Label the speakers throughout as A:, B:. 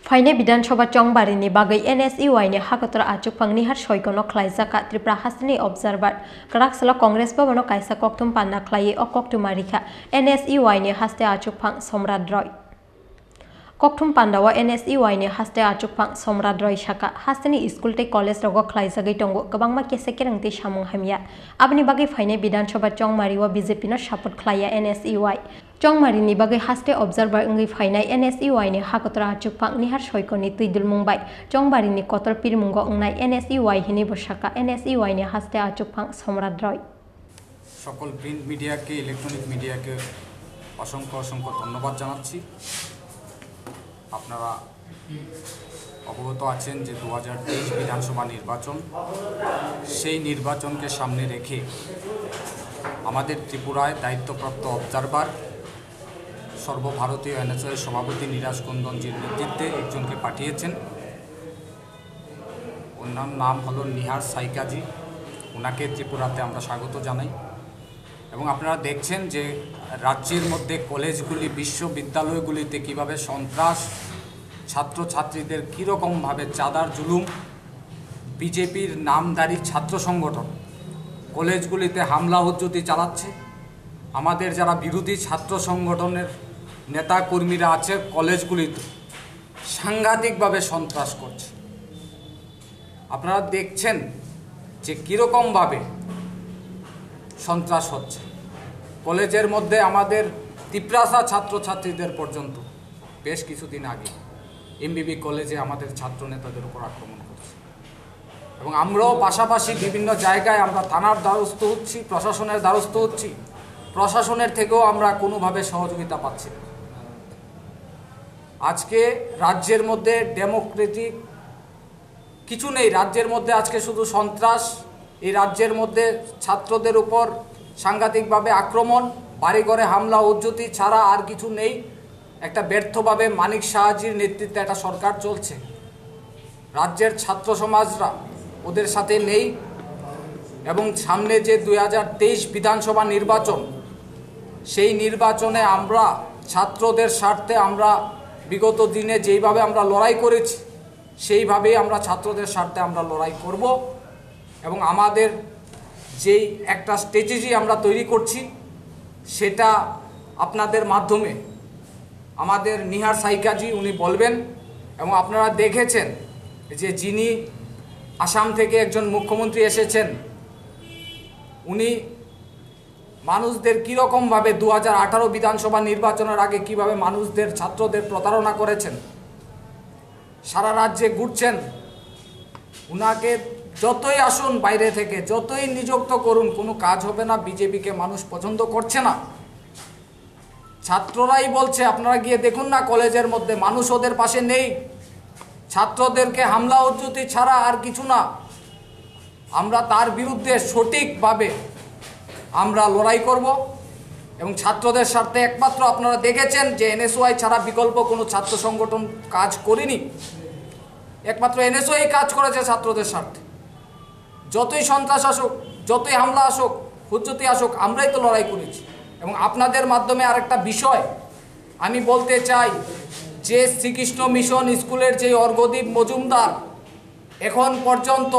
A: फाइने विधानसभा चौंगबारीनि बागै NSUI नि हाकतरा Achukphang Nehar Soikono Khlaijakha Tripura Hasteni observer Karakhala Congress Bhavano kaisa koktum panna khlai o koktumarikha NSUI ni haste Achukphang Somrad Roy Koktum Pandawa NSUI ni haste Achukphang Somrad Roy Shaka Hasteni School te College rogo Khlaijagai tongo kabangma kesekerangti samung hamya abni bagai faine Vidansabha Chongmariwa BJP no support khlaiya NSUI Chongbarini bagai haste observer ngai fainai NSUI ni hakatra Achukphang Nehar Soikoni tuidul mungbai Chongbarini kotor pirmungo ngai NSUI hini bosaka NSUI ni haste Achukphang Somrad Roy
B: সকল print মিডিয়াকে electronic মিডিয়াকে অসংখ্য অসংখ্য ধন্যবাদ জানাচ্ছি। আপনারা অবগত আছেন যে 2023 বিধানসভা নির্বাচন, সেই নির্বাচনকে সামনে রেখে আমাদের ত্রিপুরায় দায়িত্বপ্রাপ্ত অবজারভার সর্বভারতীয় NSUI সভাপতি নীরাজ কুন্দনজির নেতৃত্বে একজনকে পাঠিয়েছেন। ওনার নাম হলো নেহার সাইকাজি। ওনাকে ত্রিপুরাতে আমরা স্বাগত জানাই। এবং আপনারা দেখছেন যে রাজ্যের মধ্যে কলেজগুলি বিশ্ববিদ্যালয়গুলিতে কিভাবে সন্ত্রাস, ছাত্রছাত্রীদের কীরকমভাবে চাঁদার জুলুম, বিজেপির নামধারী ছাত্র সংগঠন কলেজগুলিতে হামলা হুজ্জতি চালাচ্ছে। আমাদের যারা বিরোধী ছাত্র সংগঠনের নেতা কর্মীরা আছে কলেজগুলিতে সাংঘাতিকভাবে সন্ত্রাস করছে। আপনারা দেখছেন যে কীরকমভাবে সন্ত্রাস হচ্ছে কলেজের মধ্যে। আমাদের তিপ্রাসা ছাত্রছাত্রীদের পর্যন্ত বেশ কিছুদিন আগে MBB কলেজে আমাদের ছাত্র নেতাদের উপর আক্রমণ করছে। এবং আমরাও পাশাপাশি বিভিন্ন জায়গায় আমরা থানার দ্বারস্থ হচ্ছি, প্রশাসনের দ্বারস্থ হচ্ছি। প্রশাসনের থেকেও আমরা কোনোভাবে সহযোগিতা পাচ্ছি না। আজকে রাজ্যের মধ্যে ডেমোক্রেটিক কিছু নেই। রাজ্যের মধ্যে আজকে শুধু সন্ত্রাস। এই রাজ্যের মধ্যে ছাত্রদের উপর সাংঘাতিকভাবে আক্রমণ, বাড়িঘরে হামলা হুজ্জতি ছাড়া আর কিছু নেই। একটা ব্যর্থভাবে মানিক সাহাজির নেতৃত্বে একটা সরকার চলছে। রাজ্যের ছাত্র সমাজরা ওদের সাথে নেই। এবং সামনে যে 2023 বিধানসভা নির্বাচন, সেই নির্বাচনে আমরা ছাত্রদের স্বার্থে আমরা বিগত দিনে যেইভাবে আমরা লড়াই করেছি সেইভাবেই আমরা ছাত্রদের স্বার্থে আমরা লড়াই করব। এবং আমাদের যেই একটা স্ট্র্যাটেজি আমরা তৈরি করছি সেটা আপনাদের মাধ্যমে আমাদের নেহার সাইকাজি উনি বলবেন। এবং আপনারা দেখেছেন যে যিনি আসাম থেকে একজন মুখ্যমন্ত্রী এসেছেন, উনি মানুষদের কীরকমভাবে 2018 বিধানসভা নির্বাচনের আগে কিভাবে মানুষদের ছাত্রদের প্রতারণা করেছেন, সারা রাজ্যে ঘুরছেন। উনাকে যতই আসুন বাইরে থেকে, যতই নিযুক্ত করুন, কোনো কাজ হবে না। বিজেপিকে মানুষ পছন্দ করছে না। ছাত্ররাই বলছে, আপনারা গিয়ে দেখুন না কলেজের মধ্যে মানুষ ওদের পাশে নেই। ছাত্রদেরকে হামলা হুজ্জতি ছাড়া আর কিছু না। আমরা তার বিরুদ্ধে সঠিকভাবে আমরা লড়াই করব। এবং ছাত্রদের স্বার্থে একমাত্র আপনারা দেখেছেন যে NSUI ছাড়া বিকল্প কোনো ছাত্র সংগঠন কাজ করেনি। একমাত্র NSUI কাজ করেছে ছাত্রদের স্বার্থে। যতই সন্ত্রাস আসুক, যতই হামলা আসুক, হুজ্জতি আসুক, আমরাই তো লড়াই করেছি। এবং আপনাদের মাধ্যমে আরেকটা বিষয় আমি বলতে চাই যে শ্রীকৃষ্ণ মিশন স্কুলের যে অর্ঘদীপ মজুমদার এখন পর্যন্ত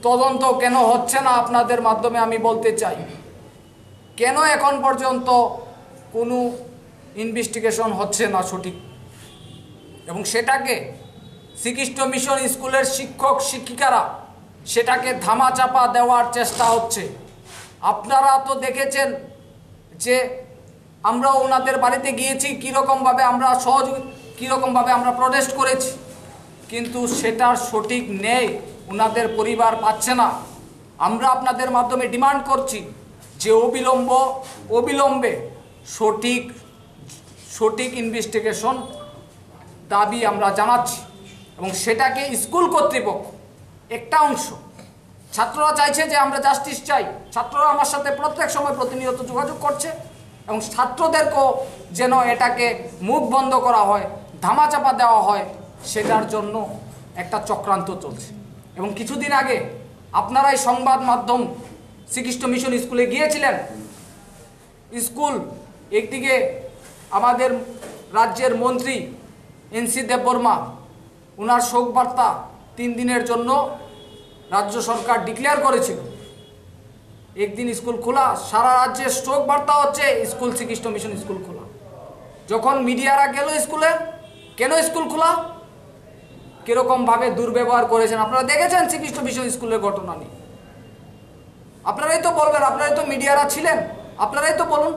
B: তদন্ত কেন হচ্ছে না, আপনাদের মাধ্যমে আমি বলতে চাই কেন এখন পর্যন্ত কোনো ইনভেস্টিগেশন হচ্ছে না সঠিক। এবং সেটাকে শ্রীকৃষ্ণ মিশন স্কুলের শিক্ষক শিক্ষিকারা সেটাকে ধামাচাপা দেওয়ার চেষ্টা হচ্ছে। আপনারা তো দেখেছেন যে আমরা ওনাদের বাড়িতে গিয়েছি, কীরকমভাবে আমরা কীরকমভাবে আমরা প্রটেস্ট করেছি, কিন্তু সেটার সঠিক ন্যায় ওনাদের পরিবার পাচ্ছে না। আমরা আপনাদের মাধ্যমে ডিমান্ড করছি যে অবিলম্বে সঠিক ইনভেস্টিগেশন দাবি আমরা জানাচ্ছি। এবং সেটাকে স্কুল কর্তৃপক্ষ একটা অংশ, ছাত্ররা চাইছে যে আমরা জাস্টিস চাই। ছাত্ররা আমার সাথে প্রত্যেক সময় প্রতিনিয়ত যোগাযোগ করছে। এবং ছাত্রদেরকেও যেন এটাকে মুখ বন্ধ করা হয়, ধামাচাপা দেওয়া হয়, সেটার জন্য একটা চক্রান্ত চলছে। এবং কিছুদিন আগে আপনারাই সংবাদ মাধ্যম শ্রীকৃষ্ণ মিশন স্কুলে গিয়েছিলেন। স্কুল একদিকে আমাদের রাজ্যের মন্ত্রী এনসি দেববর্মা ওনার শোক বার্তা 3 দিনের জন্য রাজ্য সরকার ডিক্লেয়ার করেছিল। একদিন স্কুল খোলা, সারা রাজ্যে শোক বার্তা হচ্ছে স্কুল শ্রীকৃষ্ণ মিশন স্কুল খোলা। যখন মিডিয়ারা গেল স্কুলে, কেন স্কুল খোলা, কিরকমভাবে দুর্ব্যবহার করেছেন আপনারা দেখেছেন শ্রীকৃষ্ণ মিশন স্কুলের ঘটনা নিয়ে। আপনারাই তো বলবেন, আপনারাই তো মিডিয়ারা ছিলেন, আপনারাই তো বলুন।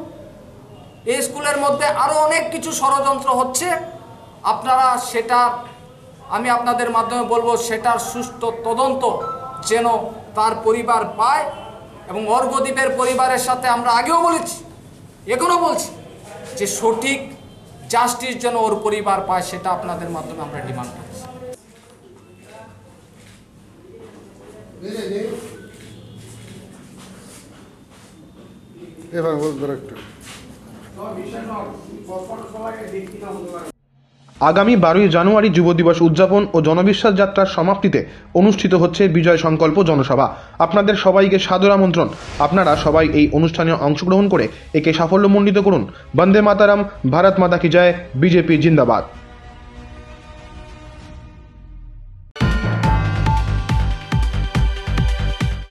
B: এই স্কুলের মধ্যে আরও অনেক কিছু ষড়যন্ত্র হচ্ছে, আপনারা সেটা, আমি আপনাদের মাধ্যমে বলবো, সেটার সুষ্ঠু তদন্ত যেন তার পরিবার পায়। এবং অর্ঘ্যদ্বীপের পরিবারের সাথে আমরা আগেও বলেছি, এখনও বলছি যে সঠিক জাস্টিস যেন ওর পরিবার পায়, সেটা আপনাদের মাধ্যমে আমরা ডিমান্ড করছি।
C: আগামী 12ই জানুয়ারি যুব দিবস উদযাপন ও জনবিশ্বাস যাত্রার সমাপ্তিতে অনুষ্ঠিত হচ্ছে বিজয় সংকল্প জনসভা। আপনাদের সবাইকে সাদর আমন্ত্রণ। আপনারা সবাই এই অনুষ্ঠানে অংশগ্রহণ করে একে সাফল্যমণ্ডিত করুন। বন্দে মাতারাম, ভারত মাতা কি জয়, বিজেপি জিন্দাবাদ।